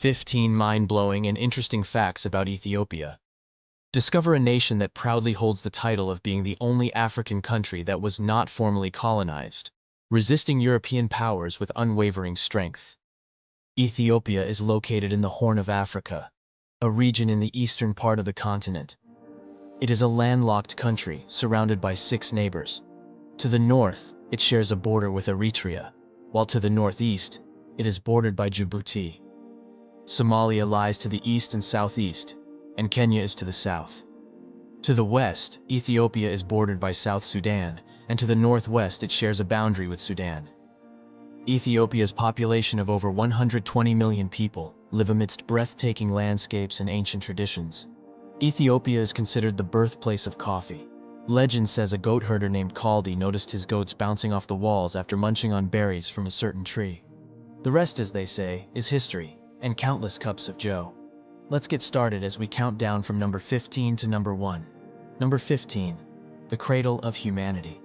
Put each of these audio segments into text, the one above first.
15 mind-blowing and interesting facts about Ethiopia. Discover a nation that proudly holds the title of being the only African country that was not formally colonized, resisting European powers with unwavering strength. Ethiopia is located in the Horn of Africa, a region in the eastern part of the continent. It is a landlocked country surrounded by 6 neighbors. To the north, it shares a border with Eritrea, while to the northeast, it is bordered by Djibouti. Somalia lies to the east and southeast, and Kenya is to the south. To the west, Ethiopia is bordered by South Sudan, and to the northwest it shares a boundary with Sudan. Ethiopia's population of over 120 million people live amidst breathtaking landscapes and ancient traditions. Ethiopia is considered the birthplace of coffee. Legend says a goat herder named Kaldi noticed his goats bouncing off the walls after munching on berries from a certain tree. The rest, as they say, is history, and countless cups of joe. Let's get started as we count down from number 15 to number 1. Number 15. The Cradle of Humanity.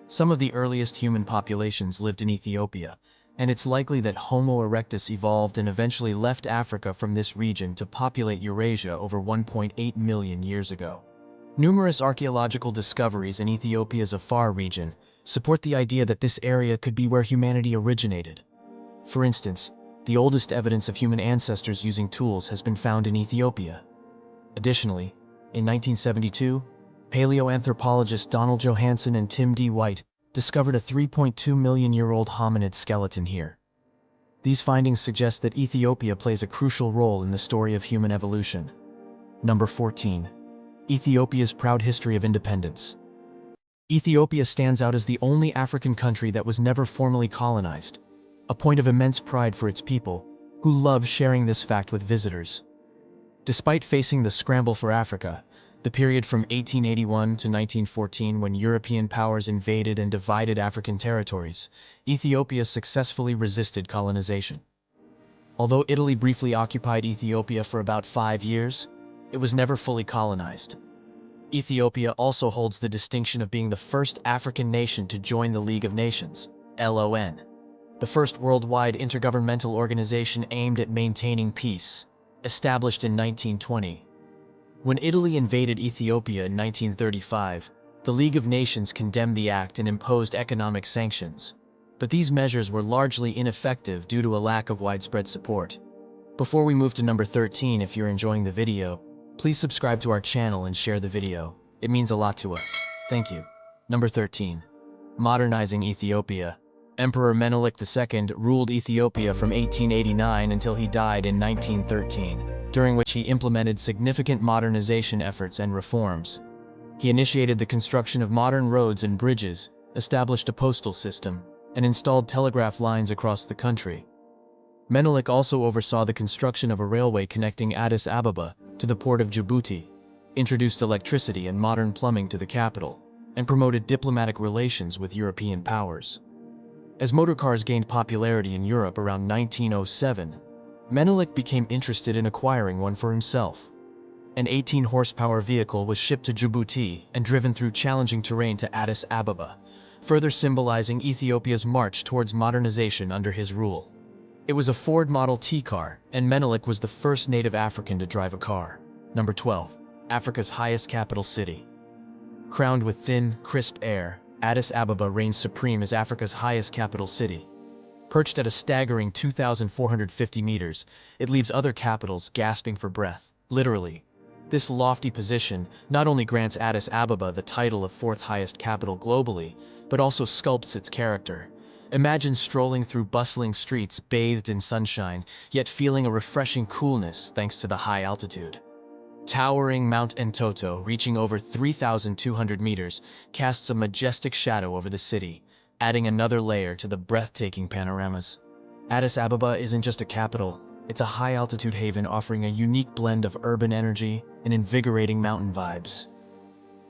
Some of the earliest human populations lived in Ethiopia, and it's likely that Homo erectus evolved and eventually left Africa from this region to populate Eurasia over 1.8 million years ago. Numerous archaeological discoveries in Ethiopia's Afar region support the idea that this area could be where humanity originated. For instance, the oldest evidence of human ancestors using tools has been found in Ethiopia. Additionally, in 1972, paleoanthropologists Donald Johanson and Tim D. White discovered a 3.2 million-year-old hominid skeleton here. These findings suggest that Ethiopia plays a crucial role in the story of human evolution. Number 14. Ethiopia's proud history of independence. Ethiopia stands out as the only African country that was never formally colonized, a point of immense pride for its people, who love sharing this fact with visitors. Despite facing the scramble for Africa, the period from 1881 to 1914 when European powers invaded and divided African territories, Ethiopia successfully resisted colonization. Although Italy briefly occupied Ethiopia for about 5 years, it was never fully colonized. Ethiopia also holds the distinction of being the first African nation to join the League of Nations, LON, the first worldwide intergovernmental organization aimed at maintaining peace, established in 1920. When Italy invaded Ethiopia in 1935, the League of Nations condemned the act and imposed economic sanctions, but these measures were largely ineffective due to a lack of widespread support. Before we move to number 13, if you're enjoying the video, please subscribe to our channel and share the video. It means a lot to us. Thank you. Number 13. Modernizing Ethiopia. Emperor Menelik II ruled Ethiopia from 1889 until he died in 1913, during which he implemented significant modernization efforts and reforms. He initiated the construction of modern roads and bridges, established a postal system, and installed telegraph lines across the country. Menelik also oversaw the construction of a railway connecting Addis Ababa to the port of Djibouti, introduced electricity and modern plumbing to the capital, and promoted diplomatic relations with European powers. As motorcars gained popularity in Europe around 1907, Menelik became interested in acquiring one for himself. An 18-horsepower vehicle was shipped to Djibouti and driven through challenging terrain to Addis Ababa, further symbolizing Ethiopia's march towards modernization under his rule. It was a Ford Model T car, and Menelik was the first native African to drive a car. Number 12. Africa's highest capital city. Crowned with thin, crisp air, Addis Ababa reigns supreme as Africa's highest capital city. Perched at a staggering 2,450 meters, it leaves other capitals gasping for breath, literally. This lofty position not only grants Addis Ababa the title of 4th highest capital globally, but also sculpts its character. Imagine strolling through bustling streets bathed in sunshine, yet feeling a refreshing coolness thanks to the high altitude. Towering Mount Entoto, reaching over 3,200 meters, casts a majestic shadow over the city, adding another layer to the breathtaking panoramas. Addis Ababa isn't just a capital, it's a high-altitude haven offering a unique blend of urban energy and invigorating mountain vibes.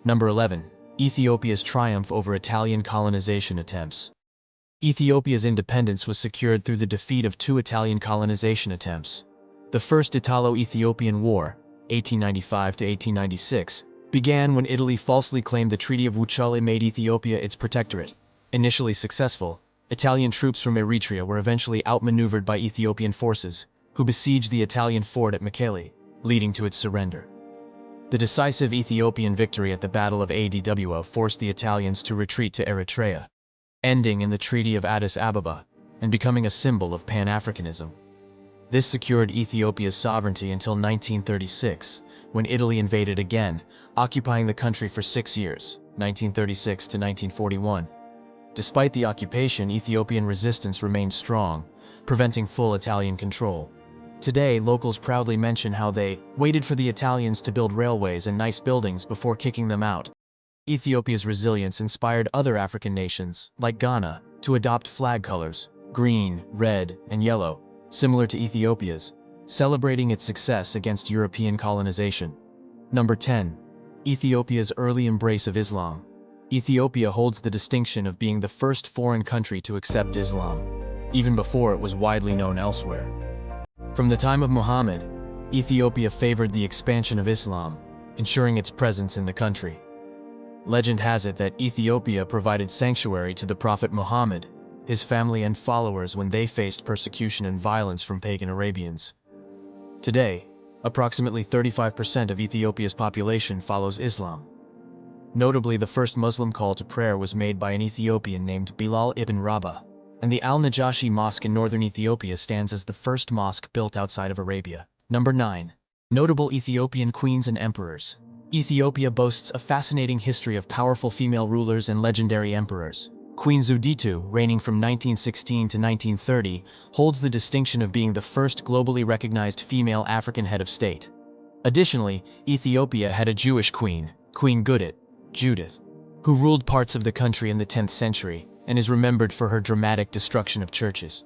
Number 11. Ethiopia's triumph over Italian colonization attempts. Ethiopia's independence was secured through the defeat of 2 Italian colonization attempts. The First Italo-Ethiopian War, 1895 to 1896, began when Italy falsely claimed the Treaty of Wuchale made Ethiopia its protectorate. Initially successful, Italian troops from Eritrea were eventually outmaneuvered by Ethiopian forces, who besieged the Italian fort at Mekelle, leading to its surrender. The decisive Ethiopian victory at the Battle of Adwo forced the Italians to retreat to Eritrea, ending in the Treaty of Addis Ababa and becoming a symbol of Pan-Africanism. This secured Ethiopia's sovereignty until 1936, when Italy invaded again, occupying the country for 6 years, 1936 to 1941. Despite the occupation, Ethiopian resistance remained strong, preventing full Italian control. Today, locals proudly mention how they waited for the Italians to build railways and nice buildings before kicking them out. Ethiopia's resilience inspired other African nations, like Ghana, to adopt flag colors, green, red, and yellow, similar to Ethiopia's, celebrating its success against European colonization. Number 10. Ethiopia's early embrace of Islam. Ethiopia holds the distinction of being the first foreign country to accept Islam, even before it was widely known elsewhere. From the time of Muhammad, Ethiopia favored the expansion of Islam, ensuring its presence in the country. Legend has it that Ethiopia provided sanctuary to the Prophet Muhammad, his family and followers when they faced persecution and violence from pagan Arabians. Today, approximately 35% of Ethiopia's population follows Islam. Notably, the first Muslim call to prayer was made by an Ethiopian named Bilal ibn Rabah, and the Al-Najashi Mosque in northern Ethiopia stands as the first mosque built outside of Arabia. Number 9. Notable Ethiopian queens and emperors. Ethiopia boasts a fascinating history of powerful female rulers and legendary emperors. Queen Zuditu, reigning from 1916 to 1930, holds the distinction of being the first globally recognized female African head of state. Additionally, Ethiopia had a Jewish queen, Queen Judith, who ruled parts of the country in the 10th century and is remembered for her dramatic destruction of churches.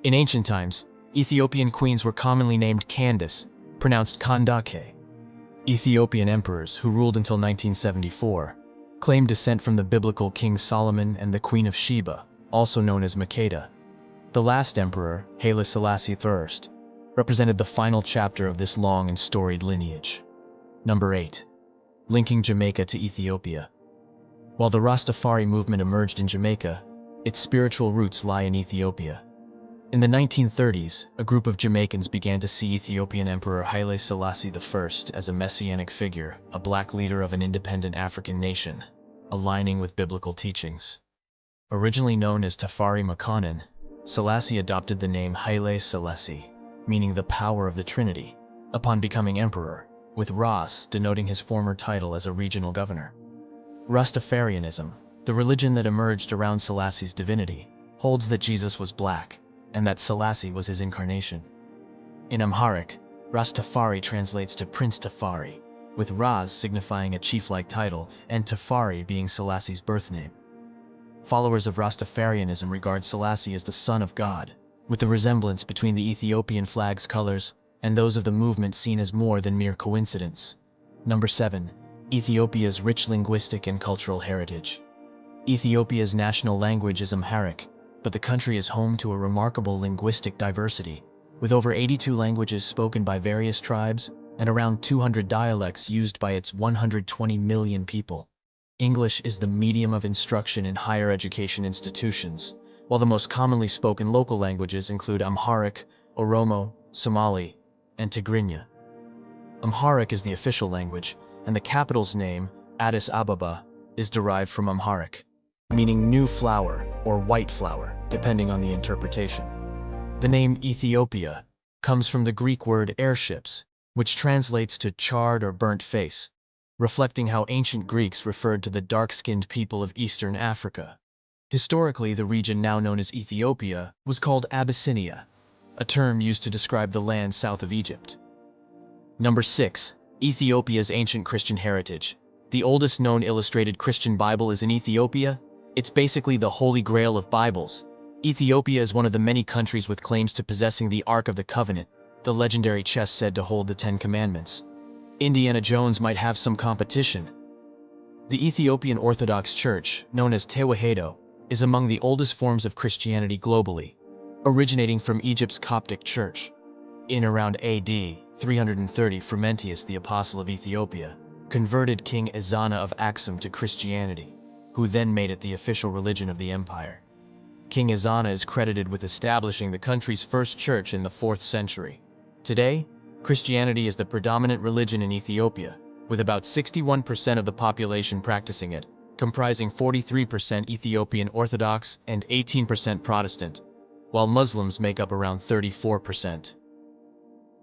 In ancient times, Ethiopian queens were commonly named Candace, pronounced Kandake. Ethiopian emperors, who ruled until 1974, claimed descent from the biblical King Solomon and the Queen of Sheba, also known as Makeda. The last emperor, Haile Selassie I, represented the final chapter of this long and storied lineage. Number 8. Linking Jamaica to Ethiopia. While the Rastafari movement emerged in Jamaica, its spiritual roots lie in Ethiopia. In the 1930s, a group of Jamaicans began to see Ethiopian Emperor Haile Selassie I as a messianic figure, a black leader of an independent African nation, aligning with biblical teachings. Originally known as Tafari Makonnen, Selassie adopted the name Haile Selassie, meaning the power of the Trinity, upon becoming emperor, with Ras denoting his former title as a regional governor. Rastafarianism, the religion that emerged around Selassie's divinity, holds that Jesus was black, and that Selassie was his incarnation. In Amharic, Rastafari translates to Prince Tafari, with Ras signifying a chief-like title and Tafari being Selassie's birth name. Followers of Rastafarianism regard Selassie as the Son of God, with the resemblance between the Ethiopian flag's colors and those of the movement seen as more than mere coincidence. Number 7. Ethiopia's rich linguistic and cultural heritage. Ethiopia's national language is Amharic, but the country is home to a remarkable linguistic diversity, with over 82 languages spoken by various tribes and around 200 dialects used by its 120 million people. English is the medium of instruction in higher education institutions, while the most commonly spoken local languages include Amharic, Oromo, Somali, and Tigrinya. Amharic is the official language, and the capital's name, Addis Ababa, is derived from Amharic, meaning new flower or white flower, depending on the interpretation. The name Ethiopia comes from the Greek word airships, which translates to charred or burnt face, reflecting how ancient Greeks referred to the dark-skinned people of Eastern Africa. Historically, the region now known as Ethiopia was called Abyssinia, a term used to describe the land south of Egypt. Number 6. Ethiopia's ancient Christian heritage. The oldest known illustrated Christian Bible is in Ethiopia. It's basically the Holy Grail of Bibles. Ethiopia is one of the many countries with claims to possessing the Ark of the Covenant, the legendary chest said to hold the 10 Commandments. Indiana Jones might have some competition. The Ethiopian Orthodox Church, known as Tewahedo, is among the oldest forms of Christianity globally, originating from Egypt's Coptic Church. In around AD 330, Frumentius, the Apostle of Ethiopia, converted King Ezana of Aksum to Christianity, who then made it the official religion of the empire. King Ezana is credited with establishing the country's first church in the 4th century. Today, Christianity is the predominant religion in Ethiopia, with about 61% of the population practicing it, comprising 43% Ethiopian Orthodox and 18% Protestant, while Muslims make up around 34%.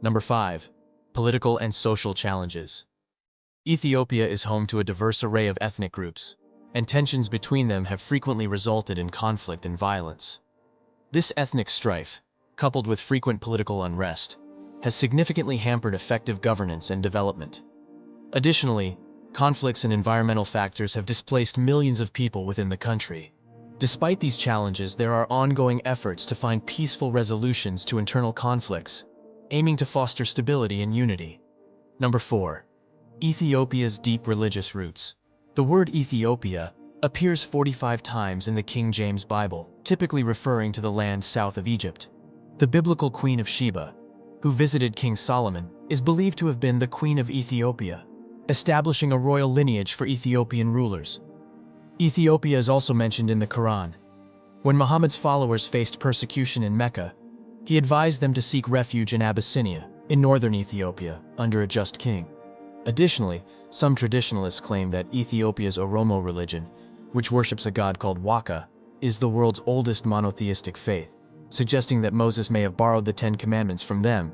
Number 5. Political and social challenges. Ethiopia is home to a diverse array of ethnic groups, and tensions between them have frequently resulted in conflict and violence. This ethnic strife, coupled with frequent political unrest, has significantly hampered effective governance and development. Additionally, conflicts and environmental factors have displaced millions of people within the country. Despite these challenges, there are ongoing efforts to find peaceful resolutions to internal conflicts, aiming to foster stability and unity. Number 4. Ethiopia's deep religious roots. The word Ethiopia appears 45 times in the King James Bible, typically referring to the land south of Egypt. The biblical Queen of Sheba, who visited King Solomon, is believed to have been the Queen of Ethiopia, establishing a royal lineage for Ethiopian rulers. Ethiopia is also mentioned in the Quran. When Muhammad's followers faced persecution in Mecca, he advised them to seek refuge in Abyssinia, in northern Ethiopia, under a just king. Additionally, some traditionalists claim that Ethiopia's Oromo religion, which worships a god called Waka, is the world's oldest monotheistic faith, suggesting that Moses may have borrowed the Ten Commandments from them.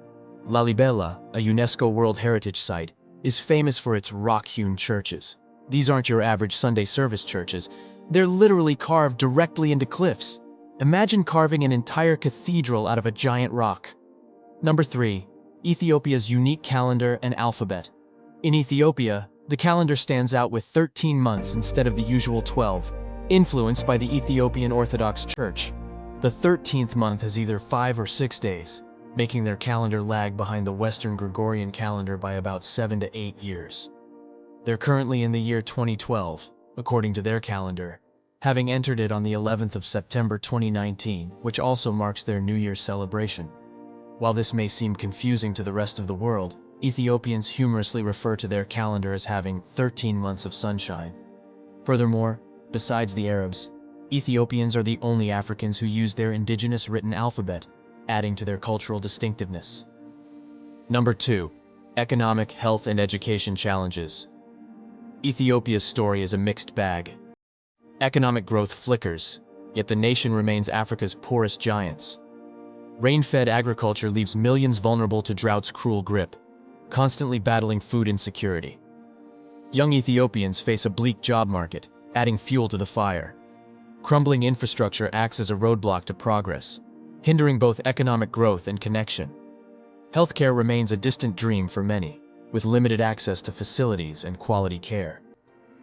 Lalibela, a UNESCO World Heritage Site, is famous for its rock-hewn churches. These aren't your average Sunday service churches. They're literally carved directly into cliffs. Imagine carving an entire cathedral out of a giant rock. Number 3. Ethiopia's unique calendar and alphabet. In Ethiopia, the calendar stands out with 13 months instead of the usual 12, influenced by the Ethiopian Orthodox Church. The 13th month has either 5 or 6 days, making their calendar lag behind the Western Gregorian calendar by about 7 to 8 years. They're currently in the year 2012, according to their calendar, having entered it on the 11th of September 2019, which also marks their New Year's celebration. While this may seem confusing to the rest of the world, Ethiopians humorously refer to their calendar as having 13 months of sunshine. Furthermore, besides the Arabs, Ethiopians are the only Africans who use their indigenous written alphabet, adding to their cultural distinctiveness. Number 2. Economic, health, and education challenges. Ethiopia's story is a mixed bag. Economic growth flickers, yet the nation remains Africa's poorest giants. Rain-fed agriculture leaves millions vulnerable to drought's cruel grip, constantly battling food insecurity. Young Ethiopians face a bleak job market, adding fuel to the fire. Crumbling infrastructure acts as a roadblock to progress, hindering both economic growth and connection. Healthcare remains a distant dream for many, with limited access to facilities and quality care.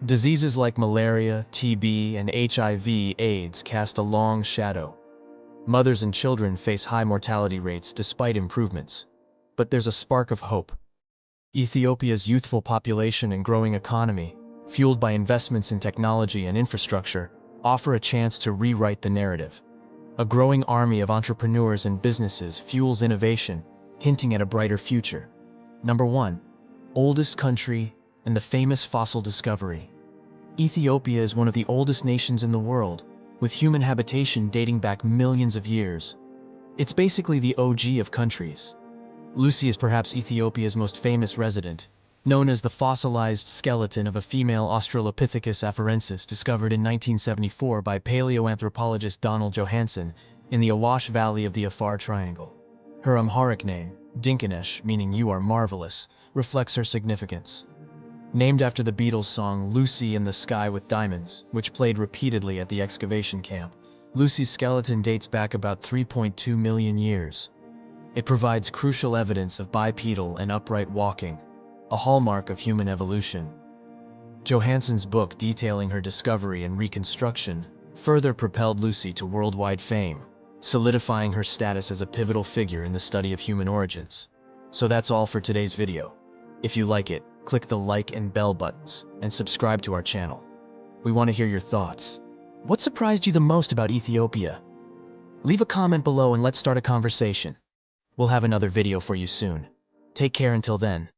Diseases like malaria, TB, and HIV/AIDS cast a long shadow. Mothers and children face high mortality rates despite improvements. But there's a spark of hope. Ethiopia's youthful population and growing economy, fueled by investments in technology and infrastructure, offer a chance to rewrite the narrative. A growing army of entrepreneurs and businesses fuels innovation, hinting at a brighter future. Number 1. Oldest country and the famous fossil discovery. Ethiopia is one of the oldest nations in the world, with human habitation dating back millions of years. It's basically the OG of countries. Lucy is perhaps Ethiopia's most famous resident, known as the fossilized skeleton of a female Australopithecus afarensis discovered in 1974 by paleoanthropologist Donald Johansen in the Awash Valley of the Afar Triangle. Her Amharic name, Dinkinesh, meaning "you are marvelous," reflects her significance. Named after the Beatles' song Lucy in the Sky with Diamonds, which played repeatedly at the excavation camp, Lucy's skeleton dates back about 3.2 million years. It provides crucial evidence of bipedal and upright walking, a hallmark of human evolution. Johansen's book detailing her discovery and reconstruction further propelled Lucy to worldwide fame, solidifying her status as a pivotal figure in the study of human origins. So that's all for today's video. If you like it, click the like and bell buttons and subscribe to our channel. We want to hear your thoughts. What surprised you the most about Ethiopia? Leave a comment below and let's start a conversation. We'll have another video for you soon. Take care until then.